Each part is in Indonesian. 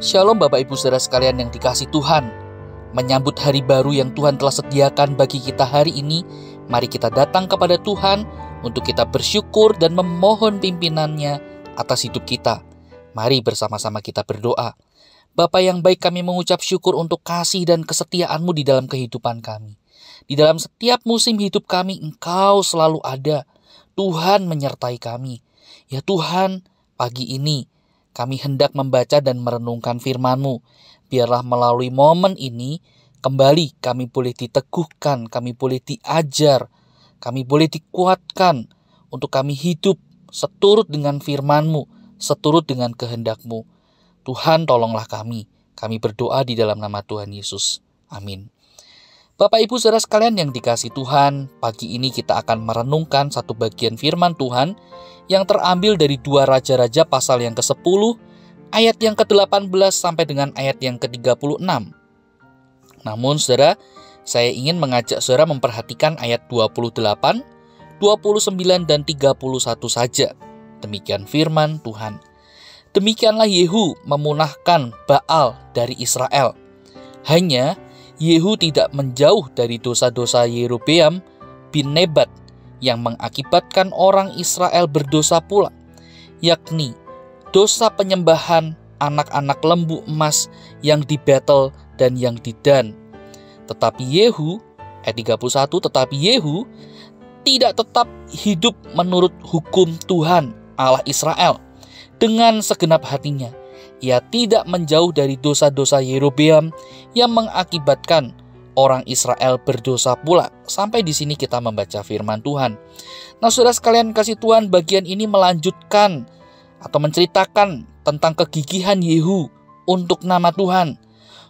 Shalom Bapak Ibu Saudara sekalian yang dikasihi Tuhan. Menyambut hari baru yang Tuhan telah sediakan bagi kita hari ini, mari kita datang kepada Tuhan untuk kita bersyukur dan memohon pimpinannya atas hidup kita. Mari bersama-sama kita berdoa. Bapa yang baik, kami mengucap syukur untuk kasih dan kesetiaan-Mu di dalam kehidupan kami. Di dalam setiap musim hidup kami, Engkau selalu ada. Tuhan menyertai kami. Ya Tuhan, pagi ini kami hendak membaca dan merenungkan firman-Mu. Biarlah melalui momen ini, kembali kami boleh diteguhkan, kami boleh diajar, kami boleh dikuatkan untuk kami hidup seturut dengan firman-Mu, seturut dengan kehendak-Mu. Tuhan, tolonglah kami. Kami berdoa di dalam nama Tuhan Yesus. Amin. Bapak Ibu Saudara sekalian yang dikasihi Tuhan, pagi ini kita akan merenungkan satu bagian firman Tuhan yang terambil dari 2 Raja-Raja pasal yang ke-10, ayat yang ke-18 sampai dengan ayat yang ke-36. Namun saudara, saya ingin mengajak saudara memperhatikan ayat 28, 29 dan 31 saja. Demikian firman Tuhan. Demikianlah Yehu memunahkan Baal dari Israel. Hanya Yehu tidak menjauh dari dosa-dosa Yerobeam bin Nebat yang mengakibatkan orang Israel berdosa pula, yakni dosa penyembahan anak-anak lembu emas yang di Betel dan yang di Dan. Tetapi Yehu, ayat 31, tetapi Yehu tidak tetap hidup menurut hukum Tuhan Allah Israel dengan segenap hatinya. Ia tidak menjauh dari dosa-dosa Yerobeam yang mengakibatkan orang Israel berdosa pula. Sampai di sini kita membaca firman Tuhan. Nah, saudara sekalian kasih Tuhan, bagian ini melanjutkan atau menceritakan tentang kegigihan Yehu untuk nama Tuhan.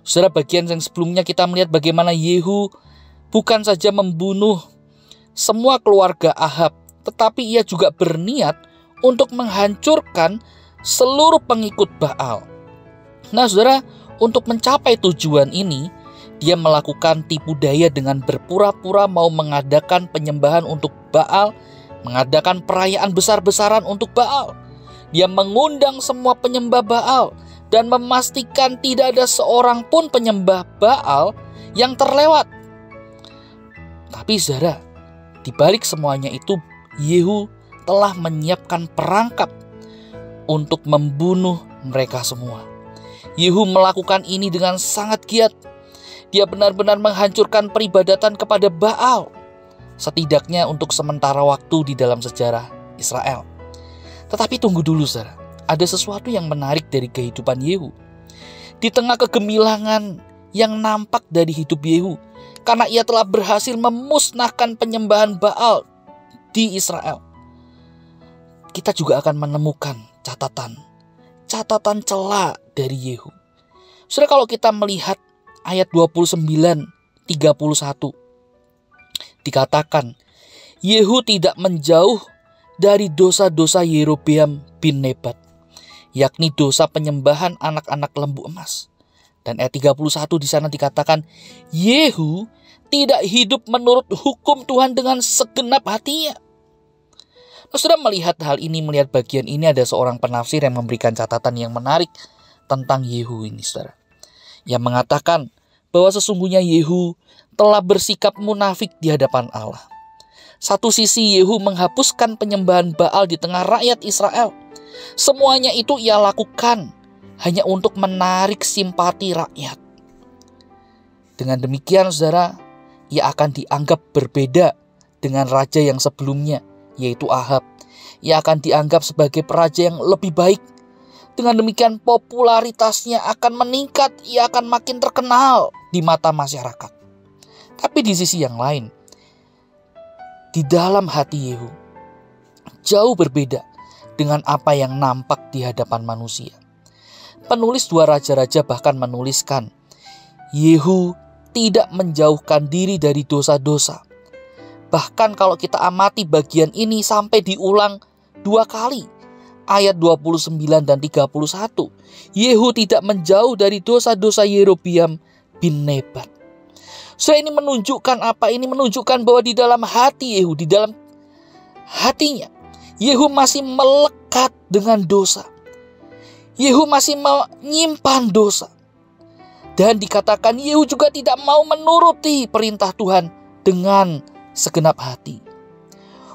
Saudara, bagian yang sebelumnya kita melihat bagaimana Yehu bukan saja membunuh semua keluarga Ahab, tetapi ia juga berniat untuk menghancurkan seluruh pengikut Baal. Nah saudara, untuk mencapai tujuan ini, dia melakukan tipu daya dengan berpura-pura mau mengadakan penyembahan untuk Baal, mengadakan perayaan besar-besaran untuk Baal. Dia mengundang semua penyembah Baal dan memastikan tidak ada seorang pun penyembah Baal yang terlewat. Tapi saudara, di balik semuanya itu, Yehu telah menyiapkan perangkap untuk membunuh mereka semua. Yehu melakukan ini dengan sangat giat. Dia benar-benar menghancurkan peribadatan kepada Baal, setidaknya untuk sementara waktu di dalam sejarah Israel. Tetapi tunggu dulu saudara, ada sesuatu yang menarik dari kehidupan Yehu. Di tengah kegemilangan yang nampak dari hidup Yehu, karena ia telah berhasil memusnahkan penyembahan Baal di Israel, kita juga akan menemukan catatan cela dari Yehu. Saudara, kalau kita melihat ayat 29, 31, dikatakan Yehu tidak menjauh dari dosa-dosa Yerobeam bin Nebat, yakni dosa penyembahan anak-anak lembu emas. Dan ayat 31 di sana dikatakan Yehu tidak hidup menurut hukum Tuhan dengan segenap hatinya. Nah, sudah melihat hal ini, melihat bagian ini, ada seorang penafsir yang memberikan catatan yang menarik tentang Yehu ini, saudara. Yang mengatakan bahwa sesungguhnya Yehu telah bersikap munafik di hadapan Allah. Satu sisi Yehu menghapuskan penyembahan Baal di tengah rakyat Israel. Semuanya itu ia lakukan hanya untuk menarik simpati rakyat. Dengan demikian, saudara, ia akan dianggap berbeda dengan raja yang sebelumnya, yaitu Ahab. Ia akan dianggap sebagai raja yang lebih baik. Dengan demikian popularitasnya akan meningkat, ia akan makin terkenal di mata masyarakat. Tapi di sisi yang lain, di dalam hati Yehu jauh berbeda dengan apa yang nampak di hadapan manusia. Penulis 2 Raja-Raja bahkan menuliskan, Yehu tidak menjauhkan diri dari dosa-dosa. Bahkan kalau kita amati bagian ini sampai diulang 2 kali. Ayat 29 dan 31. Yehu tidak menjauh dari dosa-dosa Yerobeam bin Nebat. So ini menunjukkan apa? Ini menunjukkan bahwa di dalam hati Yehu, di dalam hatinya, Yehu masih melekat dengan dosa. Yehu masih menyimpan dosa. Dan dikatakan Yehu juga tidak mau menuruti perintah Tuhan dengan segenap hati.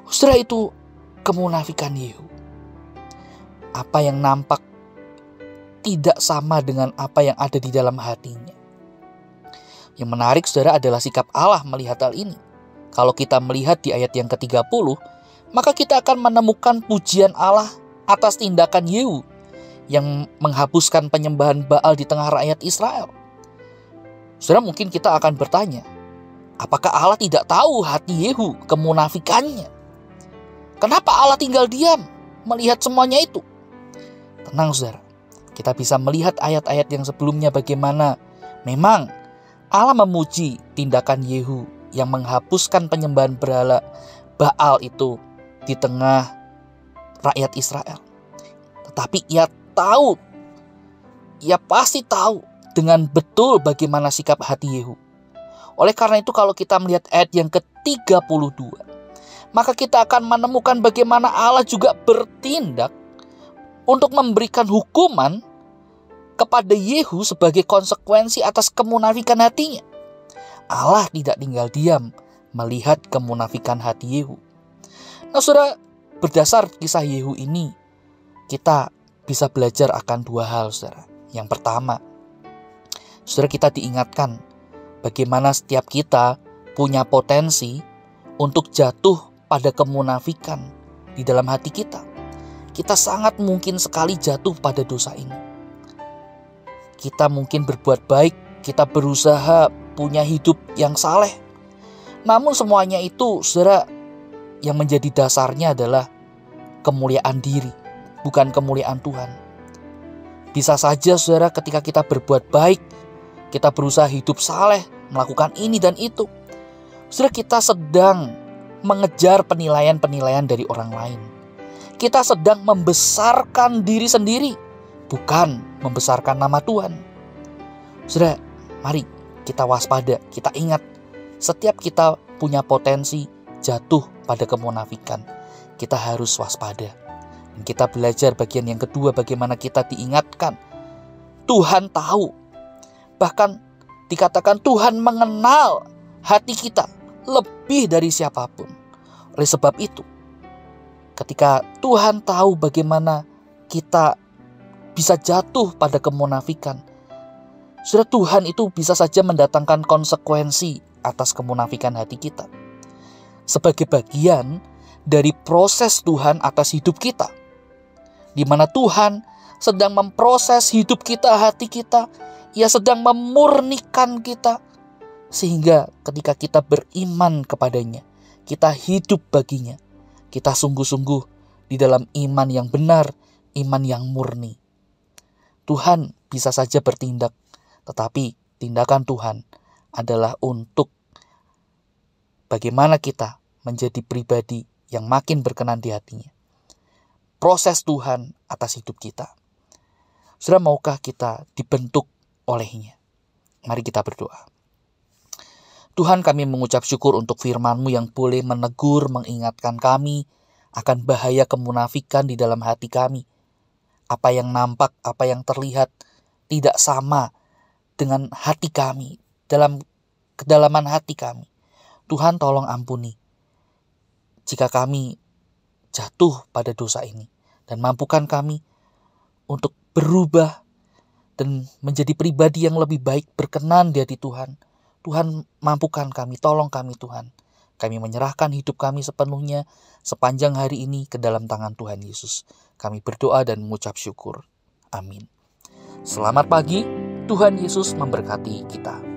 Saudara, itu kemunafikan Yehu. Apa yang nampak tidak sama dengan apa yang ada di dalam hatinya. Yang menarik, saudara, adalah sikap Allah melihat hal ini. Kalau kita melihat di ayat yang ke-30, maka kita akan menemukan pujian Allah atas tindakan Yehu yang menghapuskan penyembahan Baal di tengah rakyat Israel. Saudara, mungkin kita akan bertanya, apakah Allah tidak tahu hati Yehu, kemunafikannya? Kenapa Allah tinggal diam melihat semuanya itu? Tenang, saudara. Kita bisa melihat ayat-ayat yang sebelumnya bagaimana memang Allah memuji tindakan Yehu yang menghapuskan penyembahan berhala Baal itu di tengah rakyat Israel. Tetapi ia pasti tahu dengan betul bagaimana sikap hati Yehu. Oleh karena itu, kalau kita melihat ayat yang ke-32, maka kita akan menemukan bagaimana Allah juga bertindak untuk memberikan hukuman kepada Yehu sebagai konsekuensi atas kemunafikan hatinya. Allah tidak tinggal diam melihat kemunafikan hati Yehu. Nah, saudara, berdasar kisah Yehu ini, kita bisa belajar akan dua hal, saudara. Yang pertama, saudara, kita diingatkan bagaimana setiap kita punya potensi untuk jatuh pada kemunafikan di dalam hati kita. Kita sangat mungkin sekali jatuh pada dosa ini. Kita mungkin berbuat baik, kita berusaha punya hidup yang saleh. Namun semuanya itu, saudara, yang menjadi dasarnya adalah kemuliaan diri, bukan kemuliaan Tuhan. Bisa saja, saudara, ketika kita berbuat baik, kita berusaha hidup saleh, melakukan ini dan itu, saudara, kita sedang mengejar penilaian-penilaian dari orang lain. Kita sedang membesarkan diri sendiri, bukan membesarkan nama Tuhan. Saudara, mari kita waspada, kita ingat, setiap kita punya potensi jatuh pada kemunafikan. Kita harus waspada. Dan kita belajar bagian yang kedua, bagaimana kita diingatkan. Tuhan tahu, bahkan dikatakan Tuhan mengenal hati kita lebih dari siapapun. Oleh sebab itu, ketika Tuhan tahu bagaimana kita bisa jatuh pada kemunafikan, saudara, Tuhan itu bisa saja mendatangkan konsekuensi atas kemunafikan hati kita sebagai bagian dari proses Tuhan atas hidup kita, di mana Tuhan sedang memproses hidup kita, hati kita. Ia sedang memurnikan kita, sehingga ketika kita beriman kepadanya, kita hidup baginya, kita sungguh-sungguh di dalam iman yang benar, iman yang murni. Tuhan bisa saja bertindak, tetapi tindakan Tuhan adalah untuk bagaimana kita menjadi pribadi yang makin berkenan di hatinya. Proses Tuhan atas hidup kita. Saudara, maukah kita dibentuk olehnya? Mari kita berdoa. Tuhan, kami mengucap syukur untuk firman-Mu yang boleh menegur, mengingatkan kami akan bahaya kemunafikan di dalam hati kami. Apa yang nampak, apa yang terlihat tidak sama dengan hati kami, dalam kedalaman hati kami. Tuhan, tolong ampuni jika kami jatuh pada dosa ini, dan mampukan kami untuk berubah dan menjadi pribadi yang lebih baik, berkenan di hati Tuhan. Tuhan, mampukan kami, tolong kami Tuhan. Kami menyerahkan hidup kami sepenuhnya sepanjang hari ini ke dalam tangan Tuhan Yesus. Kami berdoa dan mengucap syukur. Amin. Selamat pagi, Tuhan Yesus memberkati kita.